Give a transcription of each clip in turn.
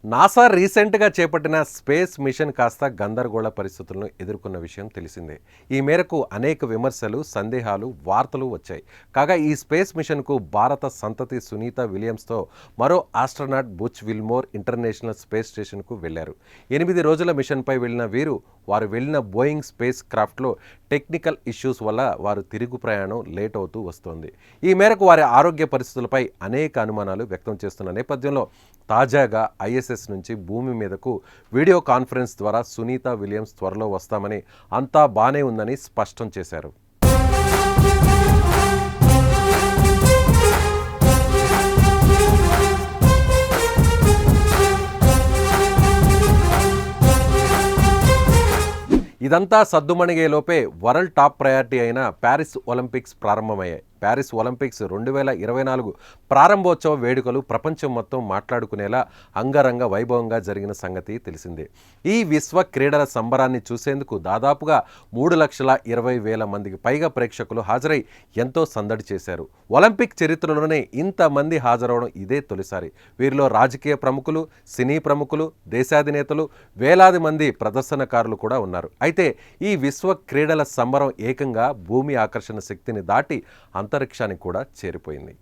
NASA రీసెంట్గా చేపట్టిన space machine కాస్త గందరగోళ పరిస్థితులను ఎదుర్కొన్న విషయం తెలిసిందే. ఈ మేరకు అనేక విమర్శలు, సందేహాలు, వార్తలు వచ్చాయి. కాగా ఈ స్పేస్ మిషన్కు భారత సంతతి సునీత విలియమ్స్తో మరో astronaut Butch Wilmore international space స్టేషన్కు వెళ్లారు. 8 రోజుల మిషన్పై వెళ్లిన వీరు వారు వెళ్లిన బోయింగ్ స్పేస్ క్రాఫ్ట్లో టెక్నికల్ ఇష్యూస్ వల్ల వారు తిరుగు ప్రయాణం లేట్ అవుతూ వస్తోంది. ఈ మేరకు వారి ఆరోగ్య పరిస్థితులపై అనేక అనుమానాలు వ్యక్తం చేస్తున్న నేపథ్యంలో తాజాగా ఐఎస్ఎస్ నుంచి భూమి మీదకు వీడియో కాన్ఫరెన్స్ ద్వారా సునీత విలియమ్స్ త్వరలో వస్తామని, అంతా బానే ఉందని స్పష్టం చేశారు. ఇదంతా సద్దుమణిగేలోపే వరల్డ్ టాప్ ప్రయారిటీ అయిన ప్యారిస్ ఒలింపిక్స్ ప్రారంభమయ్యాయి. ప్యారిస్ ఒలింపిక్స్ 2024 ప్రారంభోత్సవ వేడుకలు ప్రపంచం మొత్తం మాట్లాడుకునేలా అంగరంగ వైభవంగా జరిగిన సంగతి తెలిసిందే. ఈ విశ్వ క్రీడల సంబరాన్ని చూసేందుకు దాదాపుగా 3,20,000 మందికి పైగా ప్రేక్షకులు హాజరై ఎంతో సందడి చేశారు. ఒలింపిక్ చరిత్రలోనే ఇంతమంది హాజరవడం ఇదే తొలిసారి. వీరిలో రాజకీయ ప్రముఖులు, సినీ ప్రముఖులు, దేశాధినేతలు, వేలాది మంది ప్రదర్శనకారులు కూడా ఉన్నారు. అయితే ఈ విశ్వ క్రీడల సంబరం ఏకంగా భూమి ఆకర్షణ శక్తిని దాటి అంతరిక్షానికి కూడా చేరిపోయింది.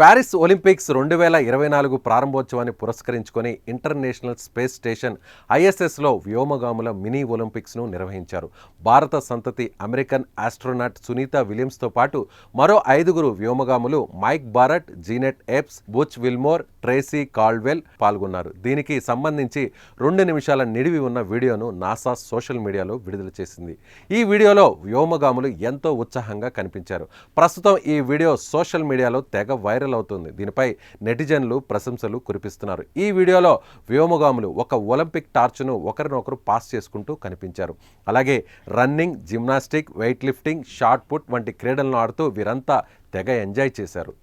ప్యారిస్ ఒలింపిక్స్ 2024 ప్రారంభోత్సవాన్ని పురస్కరించుకొని ఇంటర్నేషనల్ స్పేస్ స్టేషన్ ఐఎస్ఎస్లో వ్యోమగాముల మినీ ఒలింపిక్స్ను నిర్వహించారు. భారత సంతతి అమెరికన్ ఆస్ట్రోనాట్ సునీత విలియమ్స్తో పాటు మరో 5 వ్యోమగాములు Mike Barratt, Jeanette Epps, Butch Wilmore, Tracy Caldwell పాల్గొన్నారు. దీనికి సంబంధించి 2 నిమిషాల నిడివి ఉన్న వీడియోను నాసా సోషల్ మీడియాలో విడుదల చేసింది. ఈ వీడియోలో వ్యోమగాములు ఎంతో ఉత్సాహంగా కనిపించారు. ప్రస్తుతం ఈ వీడియో సోషల్ మీడియాలో తెగ వైరల్ అవుతుంది. దీనిపై నెటిజన్లు ప్రశంసలు కురిపిస్తున్నారు. ఈ వీడియోలో వ్యోమగాములు ఒక ఒలింపిక్ టార్చ్ను ఒకరినొకరు పాస్ చేసుకుంటూ కనిపించారు. అలాగే running, gymnastic, weight lifting, shot put వంటి క్రీడలను ఆడుతూ వీరంతా తెగ ఎంజాయ్ చేశారు.